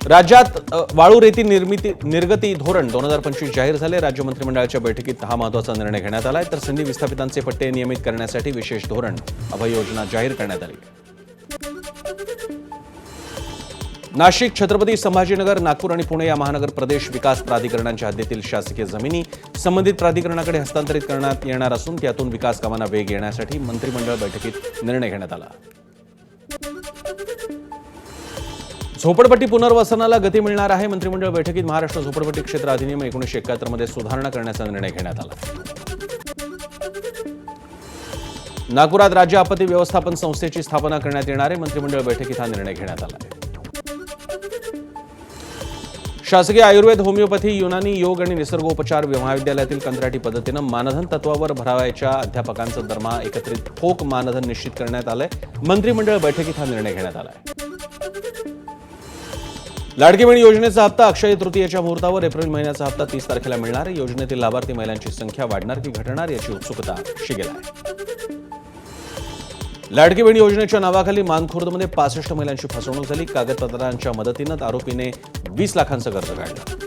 राज्यात वाळू रेती निर्गती धोरण 2025 जाहीर झाले. राज्य मंत्रिमंडळाच्या बैठकीत हा महत्त्वाचा निर्णय घेण्यात आलाय. तर सिंधी विस्थापितांचे पट्टे नियमित करण्यासाठी विशेष धोरण अभय योजना जाहीर करण्यात आली. नाशिक, छत्रपती संभाजीनगर, नागपूर आणि पुणे या महानगर प्रदेश विकास प्राधिकरणांच्या हद्दीतील शासकीय जमिनी संबंधित प्राधिकरणाकडे हस्तांतरित करण्यात येणार असून त्यातून विकास कामांना वेग येण्यासाठी मंत्रिमंडळ बैठकीत निर्णय घेण्यात आला. झोपडपट्टी पुनर्वसनाला गती मिळणार आहे. मंत्रिमंडळ बैठकीत महाराष्ट्र झोपडपट्टी क्षेत्र अधिनियम 1971 मध्ये सुधारणा करण्याचा निर्णय घेण्यात आला. नागपुरात राज्य आपत्ती व्यवस्थापन संस्थेची स्थापना करण्यात येणार आहे. मंत्रिमंडळ बैठकीत हा निर्णय घेण्यात आला आहे. शासकीय आयुर्वेद, होमिओपॅथी, युनानी, योग आणि निसर्गोपचार महाविद्यालयातील कंत्राटी पद्धतीनं मानधन तत्वावर भरावयाच्या अध्यापकांचा दरमहा एकत्रित ठोक मानधन निश्चित करण्यात आलंय. मंत्रिमंडळ बैठकीत हा निर्णय घेण्यात आला आहे. लाडकी बहीण योजनेचा हप्ता अक्षय तृतीयेच्या मुहूर्तावर एप्रिल महिन्याचा हप्ता 30 तारखेला मिळणार आहे. योजनेतील लाभार्थी महिलांची संख्या वाढणार की घटणार याची उत्सुकता शिगेल आहे. लाडकी बहीण योजनेच्या नावाखाली मानखुर्दमध्ये 65 महिलांची फसवणूक झाली. कागदपत्रांच्या मदतीनं आरोपीने 20 लाखांचं कर्ज काढलं.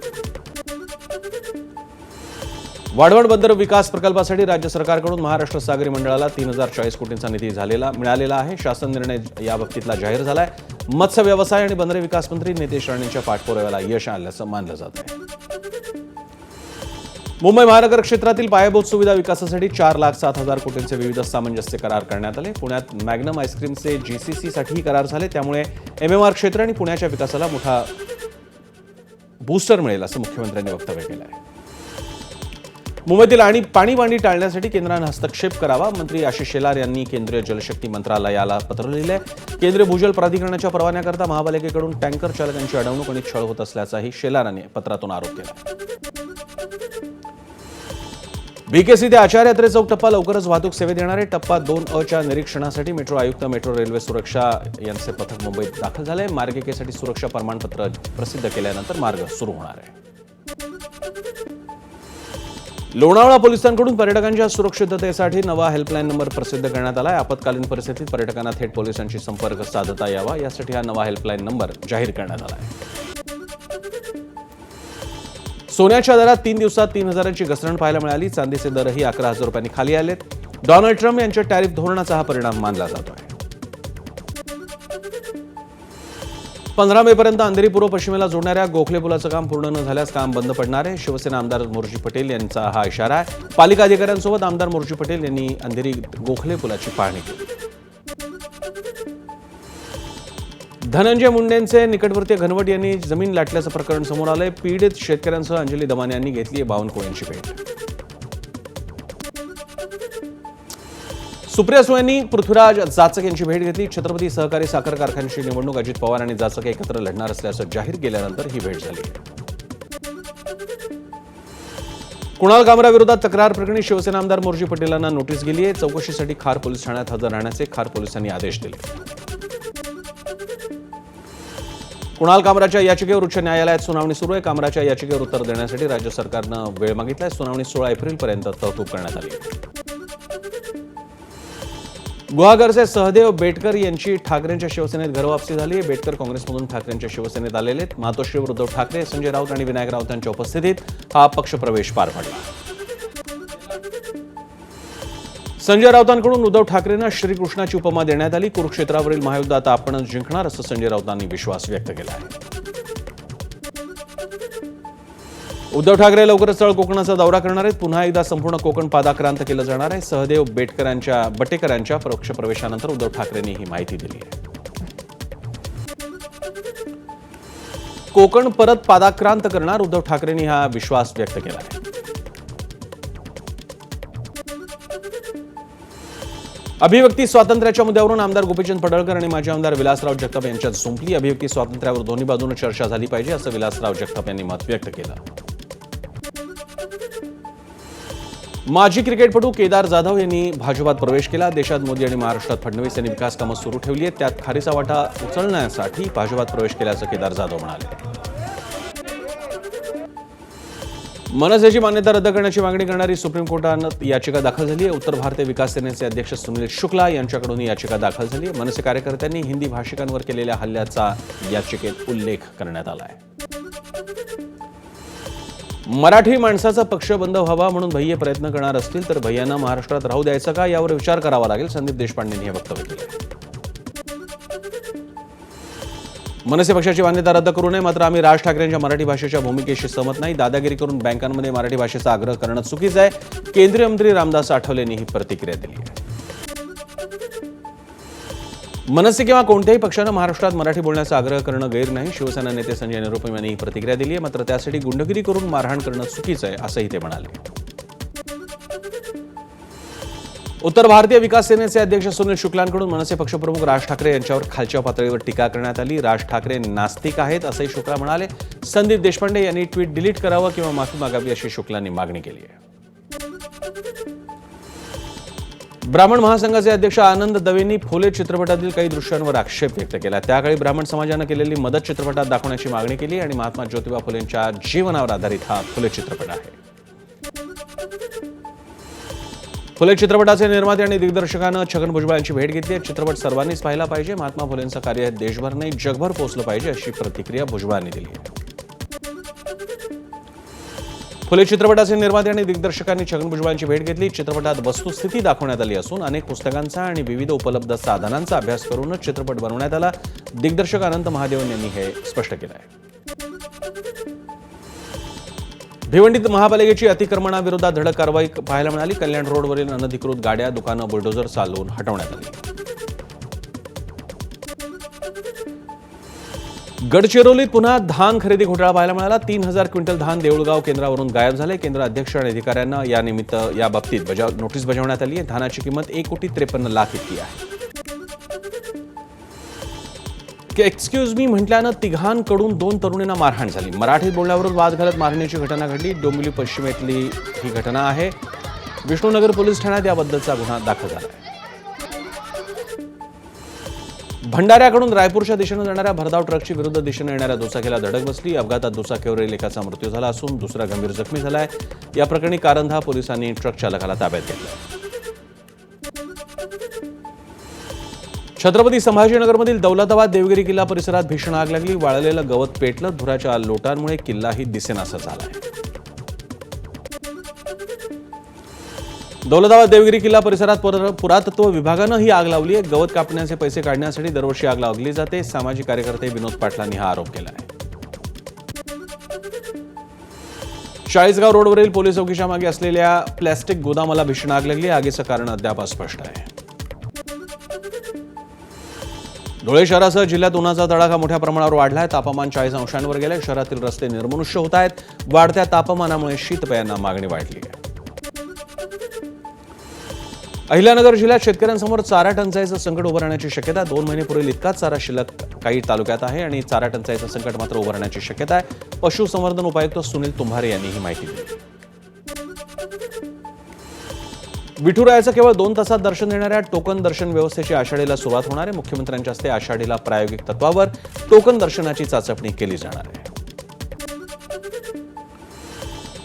वाढवण बंदर विकास प्रकल्पासाठी राज्य सरकारकडून महाराष्ट्र सागरी मंडळाला 3040 कोटींचा निधी मिळालेला आहे. शासन निर्णय याबाबतीतला जाहीर झालाय. मत्स्य व्यवसाय आणि बंदरे विकास मंत्री नितेश राणेंच्या पाठपुराव्याला यश आल्याचं मानलं जात आहे. मुंबई महानगर क्षेत्रातील पायाभूत सुविधा विकासासाठी 4,07,000 कोटींचे विविध सामंजस्य करार करण्यात आले. पुण्यात मॅग्नम आईस्क्रीमचे जीसीसीसाठीही करार झाले. त्यामुळे एमएमआर क्षेत्र आणि पुण्याच्या विकासाला मोठा बूस्टर मिळेल असं मुख्यमंत्र्यांनी वक्तव्य केलं आहे. मुंबईतील पाणी टाळण्यासाठी केंद्रानं हस्तक्षेप करावा. मंत्री आशिष शेलार यांनी केंद्रीय जलशक्ती मंत्रालयाला पत्र लिहिलंय. केंद्रीय भूजल प्राधिकरणाच्या परवान्याकरता महापालिकेकडून टँकर चालकांची अडवणूक आणि छळ होत असल्याचाही शेलारांनी पत्रातून आरोप केला. बीकेसी ते आचार्य यात्रे चौक टप्पा लवकरच वाहतूक सेवेत येणार आहे. टप्पा 2अ निरीक्षणासाठी मेट्रो आयुक्त, मेट्रो रेल्वे सुरक्षा यांचे पथक मुंबईत दाखल झाले. मार्गिकेसाठी सुरक्षा प्रमाणपत्र प्रसिद्ध केल्यानंतर मार्ग सुरू होणार आहे. लोणावळा पोलिसांकडून पर्यटकांच्या सुरक्षिततेसाठी नवा हेल्पलाईन नंबर प्रसिद्ध करण्यात आला आहे. आपत्कालीन परिस्थितीत पर्यटकांना थेट पोलिसांशी संपर्क साधता यावा यासाठी हा नवा हेल्पलाईन नंबर जाहीर करण्यात आला आहे. सोन्याच्या दरात 3 दिवसात 3,000ची घसरण पाहायला मिळाली. चांदीचे दरही 11,000 रुपयांनी खाली आलेत. डोनाल्ड ट्रम्प यांच्या टॅरिफ धोरणाचा हा परिणाम मानला जातोय. 15 मे पर्यंत अंधेरी पूर्व पश्चिमेला जोडणाऱ्या गोखले पुलाचं काम पूर्ण न झाल्यास काम बंद पडणार आहे. शिवसेना आमदार मोर्जी पटेल यांचा हा इशारा आहे. पालिका अधिकाऱ्यांसोबत आमदार मोर्जी पटेल यांनी अंधेरी गोखले पुलाची पाहणी केली. धनंजय मुंडेंचे निकटवर्तीय घनवट यांनी जमीन लाटल्याचं प्रकरण समोर आलंय. पीडित शेतकऱ्यांसह अंजली दमाने यांनी घेतली बावन कोळ्यांची भेट. सुप्रिया सुळे यांनी पृथ्वीराज जाचक यांची भेट घेतली. छत्रपती सहकारी साखर कारखान्याची निवडणूक अजित पवार आणि जाचक एकत्र लढणार असल्याचं जाहीर केल्यानंतर ही भेट झाली. कुणाल कामरा विरोधात तक्रार प्रकरणी शिवसेना आमदार मोर्जी पटेलांना नोटीस गेली आहे. चौकशीसाठी खार पोलीस ठाण्यात हजर राहण्याचे खार पोलिसांनी आदेश दिले. कुणाल कामराच्या याचिकेवर उच्च न्यायालयात सुनावणी सुरू आहे. कामराच्या याचिकेवर उत्तर देण्यासाठी राज्य सरकारनं वेळ मागितलाय. सुनावणी 16 एप्रिलपर्यंत तहकूब करण्यात आली आहे. गुहागरचे सहदेव बेटकर यांची ठाकरेंच्या शिवसेनेत घरवापसी झाली आहे. बेटकर काँग्रेसमधून ठाकरेंच्या शिवसेनेत आलेले. मातोश्रीवर उद्धव ठाकरे, संजय राऊत आणि विनायक राऊत यांच्या उपस्थितीत हा पक्षप्रवेश पार पडला. संजय राऊतांकडून उद्धव ठाकरेंना श्रीकृष्णाची उपमा देण्यात आली. कुरुक्षेत्रावरील महायुद्ध आता आपणच जिंकणार असं संजय राऊतांनी विश्वास व्यक्त केला आहे. उद्धव ठाकरे लवकरच तळ कोकणाचा दौरा करणार आहेत. पुन्हा एकदा संपूर्ण कोकण पादाक्रांत केलं जाणार आहे. सहदेव बटेकरांच्या पक्षप्रवेशानंतर उद्धव ठाकरेंनी ही माहिती दिली आहे. कोकण परत पादाक्रांत करणार उद्धव ठाकरेंनी हा विश्वास व्यक्त केला आहे. अभिव्यक्ती स्वातंत्र्याच्या मुद्द्यावरून आमदार गोपीचंद पडळकर आणि माजी आमदार विलासराव जगताप यांच्यात जुंपली. अभिव्यक्ती स्वातंत्र्यावर दोन्ही बाजूने चर्चा झाली पाहिजे असं विलासराव जगताप यांनी मत व्यक्त केलं. माजी क्रिकेटपटू केदार जाधव यांनी भाजपात प्रवेश केला. देशात मोदी आणि महाराष्ट्रात फडणवीस यांनी विकास कामं सुरू ठेवली आहेत. त्यात खारीचा वाटा उचलण्यासाठी भाजपात प्रवेश केल्याचं केदार जाधव म्हणाले. मनसेची मान्यता रद्द करण्याची मागणी करणारी सुप्रीम कोर्टात याचिका दाखल झाली आहे. उत्तर भारतीय विकास सेनेचे अध्यक्ष सुनील शुक्ला यांच्याकडून ही याचिका दाखल झाली आहे. मनसे कार्यकर्त्यांनी हिंदी भाषिकांवर केलेल्या हल्ल्याचा याचिकेत उल्लेख करण्यात आला आहे. मराठी माणसाचा पक्ष बंद व्हावा म्हणून भैय्ये प्रयत्न करणार असतील तर भैय्यांना महाराष्ट्रात राहू द्यायचं का यावर विचार करावा लागेल, संदीप देशपांडेंनी हे वक्तव्य केलं. मनसे पक्षाची मान्यता रद्द करू नये, मात्र आम्ही राज ठाकरेंच्या मराठी भाषेच्या भूमिकेशी सहमत नाही. दादागिरी करून बँकांमध्ये मराठी भाषेचा आग्रह करणं चुकीचं आहे. केंद्रीय मंत्री रामदास आठवलेंनी ही प्रतिक्रिया दिली आहे. मनसे किंवा कोणत्याही पक्षानं महाराष्ट्रात मराठी बोलण्याचा आग्रह करणं गैर नाही. शिवसेना नेते संजय निरुपम यांनी ही प्रतिक्रिया दिली आहे. मात्र त्यासाठी गुंडगिरी करून मारहाण करणं चुकीचं आहे असंही ते म्हणाले. उत्तर भारतीय विकास सेनेचे अध्यक्ष सुनील शुक्लांकडून मनसे पक्षप्रमुख राज ठाकरे यांच्यावर खालच्या पातळीवर टीका करण्यात आली. राज ठाकरे नास्तिक आहेत असंही शुक्ला म्हणाले. संदीप देशपांडे यांनी ट्विट डिलीट करावं किंवा माफी मागावी अशी शुक्लांनी मागणी केली आहे. ब्राह्मण महासंघाचे अध्यक्ष आनंद दवेंनी फुले चित्रपटातील काही दृश्यांवर आक्षेप व्यक्त केला. त्याकाळी ब्राह्मण समाजानं केलेली मदत चित्रपटात दाखवण्याची मागणी केली आणि महात्मा ज्योतिबा फुलेंच्या जीवनावर आधारित हा फुले चित्रपट आहे. फुले चित्रपटाचे निर्माते आणि दिग्दर्शकानं छगन भुजबळ यांची भेट घेतली आहे. चित्रपट सर्वांनीच पाहिला पाहिजे. महात्मा फुलेंचं कार्य देशभर नाही जगभर पोहोचलं पाहिजे अशी प्रतिक्रिया भुजबळांनी दिली आहे. फुले चित्रपटाचे निर्माते आणि दिग्दर्शकांनी छगन भुजबळांची भेट घेतली. चित्रपटात वस्तुस्थिती दाखवण्यात आली असून अनेक पुस्तकांचा आणि विविध उपलब्ध साधनांचा अभ्यास करूनच चित्रपट बनवण्यात आला. दिग्दर्शक अनंत महादेवन यांनी हे स्पष्ट केलं आहे. भिवंडीत महापालिकेची अतिक्रमणाविरोधात धडक कारवाई पाहायला मिळाली. कल्याण रोडवरील अनधिकृत गाड्या, दुकानं बुलडोझर चालवून हटवण्यात आली. गडचिरोलीत पुन्हा धान खरेदी घोटाळा पाहायला मिळाला. 3,000 क्विंटल धान देऊळगाव केंद्रावरून गायब झाले. केंद्र अध्यक्ष आणि अधिकाऱ्यांना यानिमित्त याबाबतीत नोटीस बजावण्यात आली आहे. धानाची किंमत 1,53,00,000 इतकी आहे. एक्सक्यूज मी म्हटल्यानं तिघांकडून 2 तरुणींना मारहाण झाली. मराठीत बोलण्यावरून वाद घालत मारण्याची घटना घडली. डोंबिवली पश्चिमेतली ही घटना आहे. विष्णुनगर पोलीस ठाण्यात याबद्दलचा गुन्हा दाखल झाला आहे. भंडाऱ्याकडून रायपूरच्या दिशेनं जाणाऱ्या भरधाव ट्रकची विरुद्ध दिशेनं येणाऱ्या दुचाकीला धडक बसली. अपघातात दुचाकीवरील एकाचा मृत्यू झाला असून दुसरा गंभीर जखमी झालाय. या प्रकरणी कारंधा पोलिसांनी ट्रक चालकाला ताब्यात घेतलं. छत्रपती संभाजीनगरमधील दौलताबाद देवगिरी किल्ला परिसरात भीषण आग लागली. वाळलेलं गवत पेटलं. धुराच्या लोटांमुळे किल्लाही दिसेनासा झालाय. दौलताबाद देवगिरी किल्ला परिसरात पुरातत्व विभागानं ही आग लावली आहे. गवत कापण्याचे पैसे काढण्यासाठी दरवर्षी आग लावली जाते. सामाजिक कार्यकर्ते विनोद पाटलांनी हा आरोप केला आहे. चाळीसगाव रोडवरील पोलीस चौकीच्या मागे असलेल्या प्लॅस्टिक गोदामाला भीषण आग लागली. आगीचं कारण अद्याप अस्पष्ट आहे. धुळे शहरासह जिल्ह्यात उन्हाचा तडाखा मोठ्या प्रमाणावर वाढलाय. तापमान 40 अंशांवर गेले. शहरातील रस्ते निर्मनुष्य होत आहेत. वाढत्या तापमानामुळे शीतपेयांना मागणी वाढली आहे. अहिल्यानगर जिल्ह्यात शेतकऱ्यांसमोर चारा टंचाईचं संकट उभं राहण्याची शक्यता. 2 महिनेपूर्वी इतकाच चारा शिल्लक काही तालुक्यात आहे आणि चारा टंचाईचं संकट मात्र उभं राहण्याची शक्यता आहे. पशुसंवर्धन उपायुक्त सुनील तुम्हारे यांनी ही माहिती दिली. विठुरायाचं केवळ 2 तासात दर्शन देणाऱ्या टोकन दर्शन व्यवस्थेची आषाढीला सुरुवात होणार आहे. मुख्यमंत्र्यांच्या हस्ते आषाढीला प्रायोगिक तत्वावर टोकन दर्शनाची चाचपणी केली जाणार आहे.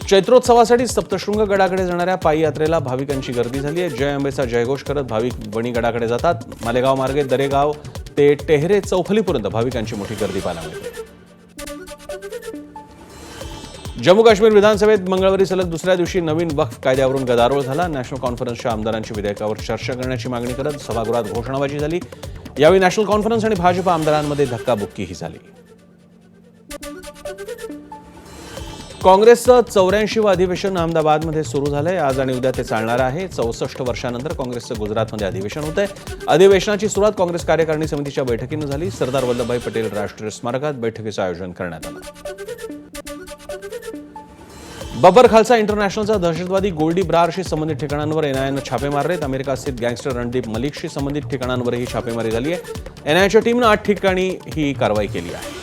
चैत्रोत्सवासाठी सप्तशृंग गडाकडे जाणाऱ्या पायी यात्रेला भाविकांची गर्दी झाली आहे. जय अंबेचा जयघोष करत भाविक वणी गडाकडे जातात. मालेगाव मार्गे दरेगाव ते टेहरे चौफलीपर्यंत भाविकांची मोठी गर्दी पाहायला मिळते. जम्मू काश्मीर विधानसभेत मंगळवारी सलग दुसऱ्या दिवशी नवीन वक्फ कायद्यावरून गदारोळ झाला. नॅशनल कॉन्फरन्सच्या आमदारांची विधेयकावर चर्चा करण्याची मागणी करत सभागृहात घोषणाबाजी झाली. यावेळी नॅशनल कॉन्फरन्स आणि भाजप आमदारांमध्ये धक्काबुक्कीही झाली. काँग्रेसचं 84वं अधिवेशन अहमदाबादमध्ये सुरू झालंय. आज आणि उद्या ते चालणार आहे. 64 वर्षांनंतर काँग्रेसचं गुजरातमध्ये अधिवेशन होत आहे. अधिवेशनाची सुरुवात काँग्रेस कार्यकारिणी समितीच्या बैठकीनं झाली. सरदार वल्लभभाई पटेल राष्ट्रीय स्मारकात बैठकीचं आयोजन करण्यात आलं. बब्बर खालसा इंटरनॅशनलचा दहशतवादी गोल्डी ब्रारशी संबंधित ठिकाणांवर एनआयएनं छापे मारलेत. अमेरिका स्थित गँगस्टर रणदीप मलिकशी संबंधित ठिकाणांवरही छापेमारी झाली आहे. एनआयएच्या टीमनं 8 ठिकाणी ही कारवाई केली आहे.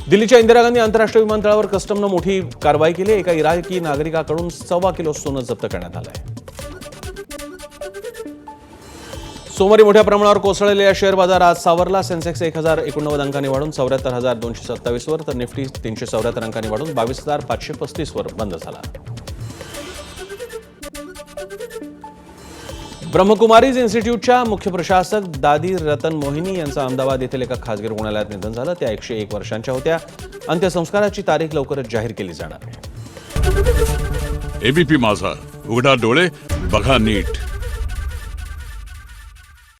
दिल्लीच्या इंदिरा गांधी आंतरराष्ट्रीय विमानतळावर कस्टमनं मोठी कारवाई केली. एका इराकी नागरिकाकडून 1.25 किलो सोनं जप्त करण्यात आलं आहे. सोमवारी मोठ्या प्रमाणावर कोसळलेला शेअर बाजार आज सावरला. सेन्सेक्स 1089 अंकांनी वाढून 74,227 वर, तर निफ्टी 374 अंकांनी वाढून 22,535 वर बंद झाला. ब्रह्मकुमारीज इन्स्टिट्यूटच्या मुख्य प्रशासक दादी रतन मोहिनी यांचं अहमदाबाद येथील एका खासगी रुग्णालयात निधन झालं. त्या 101 वर्षांच्या होत्या. अंत्यसंस्काराची तारीख लवकरच जाहीर केली जाणार आहे. एबीपी माझा, उघडा डोळे बघा नीट.